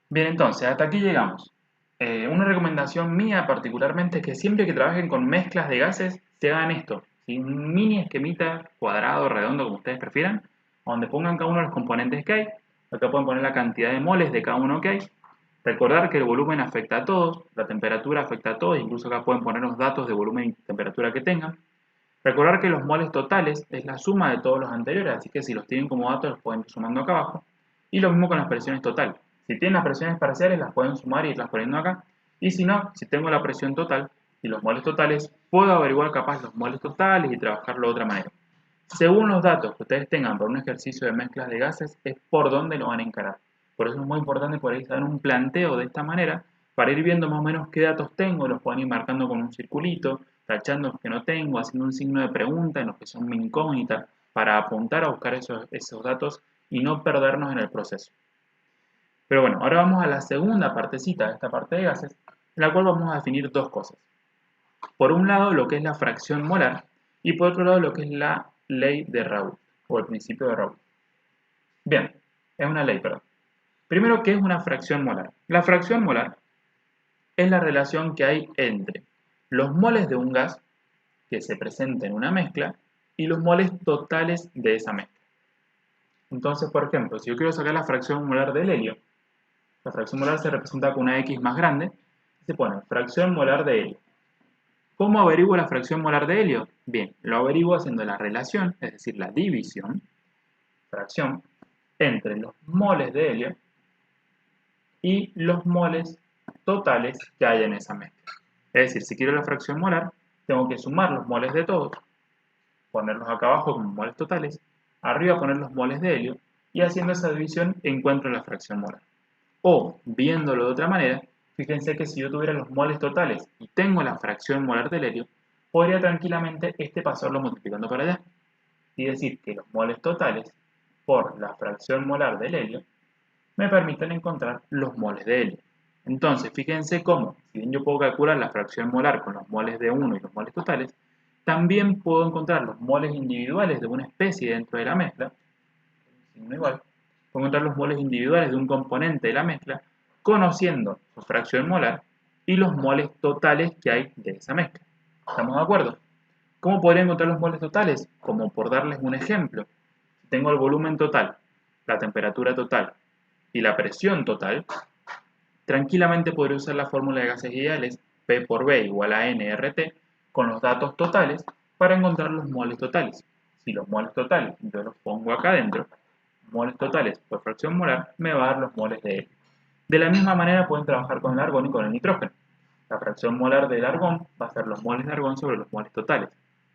Bien, entonces, hasta aquí llegamos. Una recomendación mía particularmente es que siempre que trabajen con mezclas de gases, se hagan esto. ¿Sí? Un mini esquemita, cuadrado, redondo, como ustedes prefieran, donde pongan cada uno de los componentes que hay. Acá pueden poner la cantidad de moles de cada uno que hay. Recordar que el volumen afecta a todos, la temperatura afecta a todos, incluso acá pueden poner los datos de volumen y temperatura que tengan. Recordar que los moles totales es la suma de todos los anteriores, así que si los tienen como datos los pueden ir sumando acá abajo. Y lo mismo con las presiones totales. Si tienen las presiones parciales las pueden sumar y irlas poniendo acá. Y si no, si tengo la presión total y los moles totales, puedo averiguar capaz los moles totales y trabajarlo de otra manera. Según los datos que ustedes tengan para un ejercicio de mezclas de gases, es por dónde lo van a encarar. Por eso es muy importante por ahí saber un planteo de esta manera para ir viendo más o menos qué datos tengo, los pueden ir marcando con un circulito, tachando los que no tengo, haciendo un signo de pregunta en los que son mi incógnita, para apuntar a buscar esos datos y no perdernos en el proceso. Pero bueno, ahora vamos a la segunda partecita de esta parte de gases, en la cual vamos a definir dos cosas. Por un lado, lo que es la fracción molar y por otro lado, lo que es la ley de Raoult o el principio de Raoult. Bien, es una ley, perdón. Primero, ¿qué es una fracción molar? La fracción molar es la relación que hay entre los moles de un gas que se presenta en una mezcla y los moles totales de esa mezcla. Entonces, por ejemplo, si yo quiero sacar la fracción molar del helio, la fracción molar se representa con una X más grande, se pone fracción molar de helio. ¿Cómo averiguo la fracción molar de helio? Bien, lo averiguo haciendo la relación, es decir, la división, fracción, entre los moles de helio y los moles totales que hay en esa mezcla. Es decir, si quiero la fracción molar, tengo que sumar los moles de todos, ponerlos acá abajo como moles totales, arriba poner los moles de helio, y haciendo esa división encuentro la fracción molar. O, viéndolo de otra manera, fíjense que si yo tuviera los moles totales y tengo la fracción molar del helio, podría tranquilamente pasarlo multiplicando para allá. Y decir que los moles totales por la fracción molar del helio me permiten encontrar los moles de helio. Entonces, fíjense cómo, si bien yo puedo calcular la fracción molar con los moles de uno y los moles totales, también puedo encontrar los moles individuales de una especie dentro de la mezcla, signo igual, puedo encontrar los moles individuales de un componente de la mezcla, conociendo su fracción molar y los moles totales que hay de esa mezcla. ¿Estamos de acuerdo? ¿Cómo podría encontrar los moles totales? Como por darles un ejemplo. Si tengo el volumen total, la temperatura total y la presión total, tranquilamente podría usar la fórmula de gases ideales P por B igual a nRT con los datos totales para encontrar los moles totales. Si los moles totales yo los pongo acá adentro, moles totales por fracción molar me va a dar los moles de helio. De la misma manera pueden trabajar con el argón y con el nitrógeno. La fracción molar del argón va a ser los moles de argón sobre los moles totales.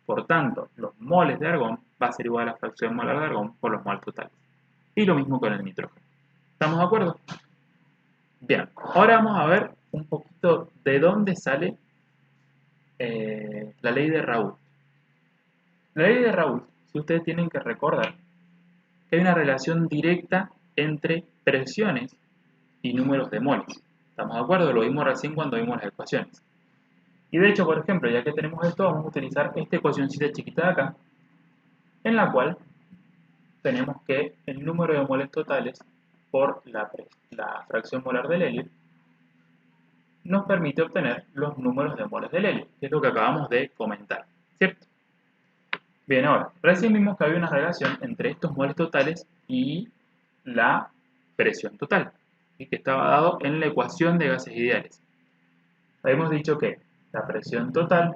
Por tanto, los moles de argón va a ser igual a la fracción molar de argón por los moles totales. Y lo mismo con el nitrógeno. ¿Estamos de acuerdo? Bien, ahora vamos a ver un poquito de dónde sale la ley de Raoult. La ley de Raoult, si ustedes tienen que recordar, que hay una relación directa entre presiones y números de moles. ¿Estamos de acuerdo? Lo vimos recién cuando vimos las ecuaciones. Y de hecho, por ejemplo, ya que tenemos esto, vamos a utilizar esta ecuacióncita chiquita de acá, en la cual tenemos que el número de moles totales por la fracción molar del helio nos permite obtener los números de moles del helio, que es lo que acabamos de comentar, ¿cierto? Bien, ahora, recién vimos que había una relación entre estos moles totales y la presión total, y que estaba dado en la ecuación de gases ideales. Habíamos dicho que la presión total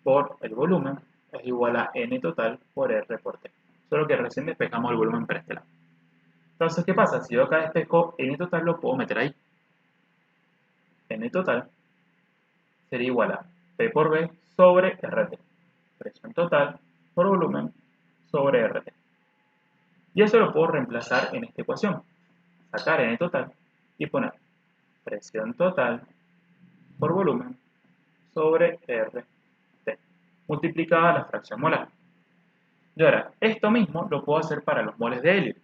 por el volumen es igual a N total por R por T. Solo que recién despejamos el volumen para este lado. Entonces, ¿qué pasa? Si yo acá despejo N total, lo puedo meter ahí. N total sería igual a P por B sobre RT. Presión total por volumen sobre RT. Y eso lo puedo reemplazar en esta ecuación. Sacar N total y poner presión total por volumen sobre RT, multiplicada a la fracción molar. Y ahora, esto mismo lo puedo hacer para los moles de helio.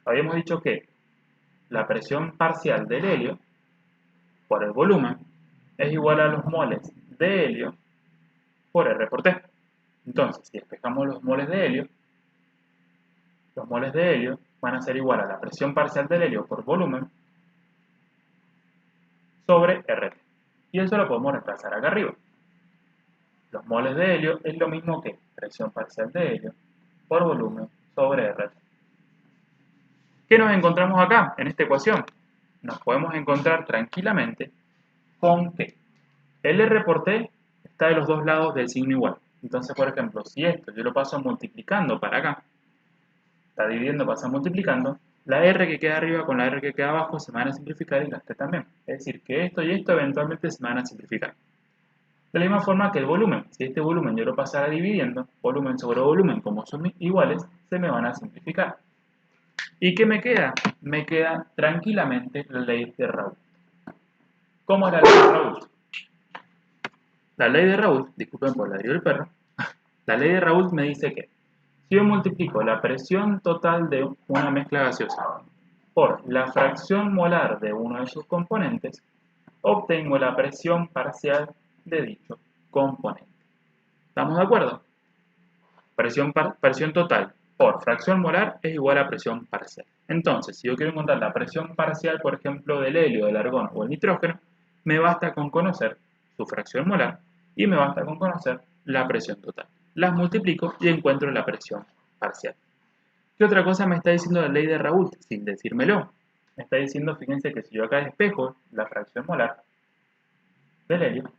Habíamos dicho que la presión parcial del helio por el volumen es igual a los moles de helio por R por T. Entonces, si despejamos los moles de helio van a ser igual a la presión parcial del helio por volumen sobre RT. Y eso lo podemos reemplazar acá arriba. Los moles de helio es lo mismo que presión parcial de helio por volumen sobre RT. ¿Qué nos encontramos acá en esta ecuación? Nos podemos encontrar tranquilamente con que el R por T está de los dos lados del signo igual. Entonces, por ejemplo, si esto yo lo paso multiplicando para acá, está dividiendo, pasa multiplicando, la R que queda arriba con la R que queda abajo se van a simplificar y las T también. Es decir, que esto y esto eventualmente se van a simplificar. De la misma forma que el volumen, si este volumen yo lo pasara dividiendo, volumen sobre volumen, como son iguales, se me van a simplificar. ¿Y qué me queda? Me queda tranquilamente la ley de Raoult. ¿Cómo es la ley de Raoult? La ley de Raoult, disculpen por el ladrido del perro, la ley de Raoult me dice que si yo multiplico la presión total de una mezcla gaseosa por la fracción molar de uno de sus componentes, obtengo la presión parcial de dicho componente. ¿Estamos de acuerdo? Presión total por fracción molar es igual a presión parcial. Entonces, si yo quiero encontrar la presión parcial, por ejemplo, del helio, del argón o el nitrógeno, me basta con conocer su fracción molar y me basta con conocer la presión total. Las multiplico y encuentro la presión parcial. ¿Qué otra cosa me está diciendo la ley de Raoult? Sin decírmelo. Me está diciendo, fíjense que si yo acá despejo la fracción molar del helio,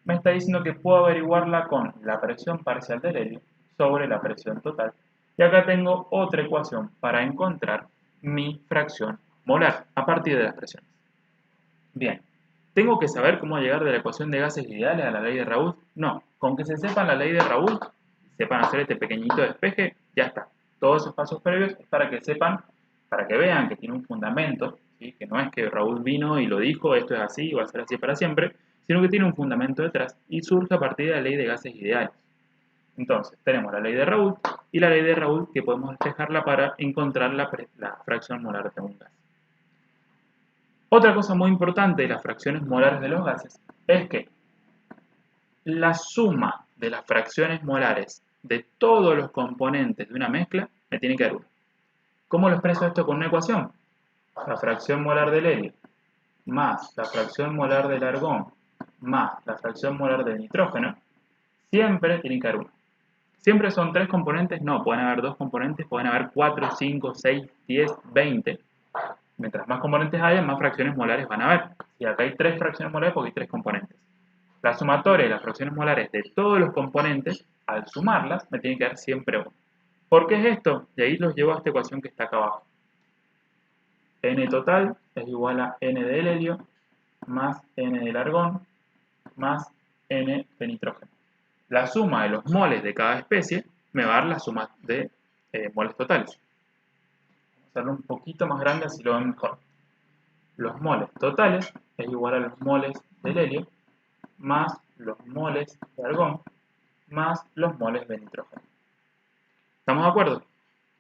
me está diciendo que puedo averiguarla con la presión parcial del helio sobre la presión total. Y acá tengo otra ecuación para encontrar mi fracción molar a partir de las presiones. Bien, ¿tengo que saber cómo llegar de la ecuación de gases ideales a la ley de Raoult? No, con que se sepan la ley de Raoult, sepan hacer este pequeñito despeje, ya está. Todos esos pasos previos es para que sepan, para que vean que tiene un fundamento, ¿sí? Que no es que Raoult vino y lo dijo, esto es así y va a ser así para siempre, sino que tiene un fundamento detrás y surge a partir de la ley de gases ideales. Entonces, tenemos la ley de Raoult y la ley de Raoult que podemos despejarla para encontrar la fracción molar de un gas. Otra cosa muy importante de las fracciones molares de los gases es que la suma de las fracciones molares de todos los componentes de una mezcla me tiene que dar 1. ¿Cómo lo expreso esto con una ecuación? La fracción molar del helio más la fracción molar del argón más la fracción molar del nitrógeno siempre tiene que dar 1. ¿Siempre son 3 componentes? No, pueden haber 2 componentes, pueden haber 4, 5, 6, 10, 20. Mientras más componentes haya, más fracciones molares van a haber. Y acá hay 3 fracciones molares porque hay 3 componentes. La sumatoria de las fracciones molares de todos los componentes, al sumarlas, me tiene que dar siempre 1. ¿Por qué es esto? Y ahí los llevo a esta ecuación que está acá abajo. N total es igual a N del helio más N del argón más N de nitrógeno. La suma de los moles de cada especie me va a dar la suma de moles totales. Vamos a hacerlo un poquito más grande así lo ven mejor. Los moles totales es igual a los moles del helio más los moles de argón más los moles de nitrógeno. ¿Estamos de acuerdo?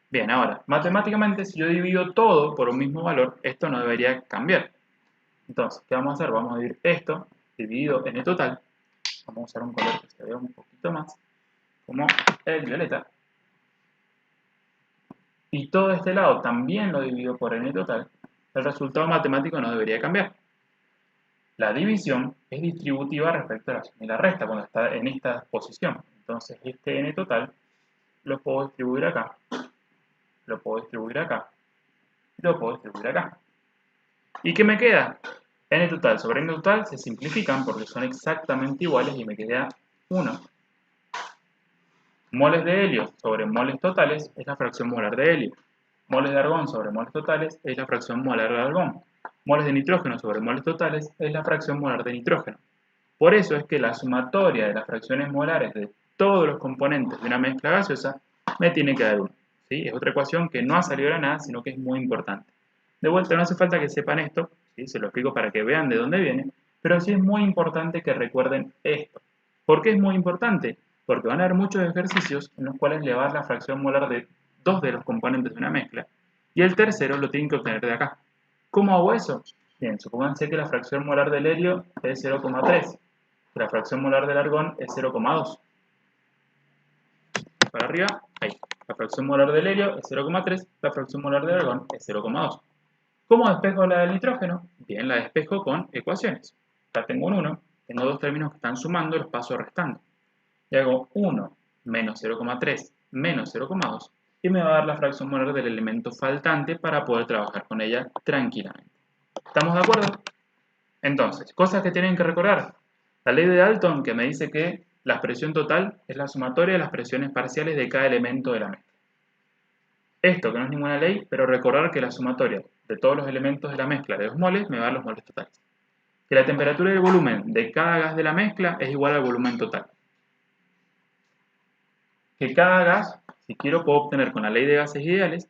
Bien, ahora, matemáticamente si yo divido todo por un mismo valor, esto no debería cambiar. Entonces, ¿qué vamos a hacer? Vamos a dividir esto dividido en el total. Vamos a usar un color que se vea un poquito más, como el violeta. Y todo este lado también lo divido por n total. El resultado matemático no debería cambiar. La división es distributiva respecto a la suma y la resta cuando está en esta posición. Entonces, este n total lo puedo distribuir acá, lo puedo distribuir acá, lo puedo distribuir acá. ¿Y qué me queda? N total sobre N total se simplifican porque son exactamente iguales y me queda 1. Moles de helio sobre moles totales es la fracción molar de helio. Moles de argón sobre moles totales es la fracción molar de argón. Moles de nitrógeno sobre moles totales es la fracción molar de nitrógeno. Por eso es que la sumatoria de las fracciones molares de todos los componentes de una mezcla gaseosa me tiene que dar 1. ¿Sí? Es otra ecuación que no ha salido de nada, sino que es muy importante. De vuelta, no hace falta que sepan esto, ¿sí? Se lo explico para que vean de dónde viene, pero sí es muy importante que recuerden esto. ¿Por qué es muy importante? Porque van a haber muchos ejercicios en los cuales le va a dar la fracción molar de 2 de los componentes de una mezcla, y el tercero lo tienen que obtener de acá. ¿Cómo hago eso? Bien, supónganse que la fracción molar del helio es 0,3, que la fracción molar del argón es 0,2. Para arriba, ahí. La fracción molar del helio es 0,3, la fracción molar del argón es 0,2. ¿Cómo despejo la del nitrógeno? Bien, la despejo con ecuaciones. Acá tengo un 1, tengo dos términos que están sumando y los paso restando. Y hago 1 menos 0,3 menos 0,2 y me va a dar la fracción molar del elemento faltante para poder trabajar con ella tranquilamente. ¿Estamos de acuerdo? Entonces, cosas que tienen que recordar. La ley de Dalton que me dice que la expresión total es la sumatoria de las presiones parciales de cada elemento de la mezcla. Esto que no es ninguna ley, pero recordar que la sumatoria de todos los elementos de la mezcla de 2 moles me va a dar los moles totales. Que la temperatura y el volumen de cada gas de la mezcla es igual al volumen total. Que cada gas, si quiero, puedo obtener con la ley de gases ideales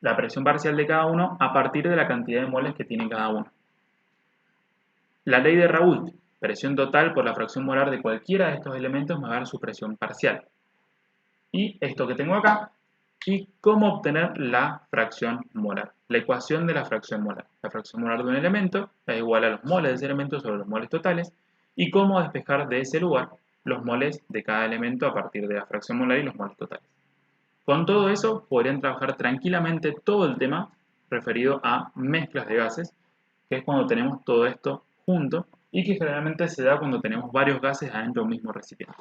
la presión parcial de cada uno a partir de la cantidad de moles que tiene cada uno. La ley de Raoult, presión total por la fracción molar de cualquiera de estos elementos me va a dar su presión parcial. Y esto que tengo acá, y cómo obtener la fracción molar. La ecuación de la fracción molar. La fracción molar de un elemento es igual a los moles de ese elemento sobre los moles totales, y cómo despejar de ese lugar los moles de cada elemento a partir de la fracción molar y los moles totales. Con todo eso podrían trabajar tranquilamente todo el tema referido a mezclas de gases, que es cuando tenemos todo esto junto y que generalmente se da cuando tenemos varios gases adentro de un mismo recipiente.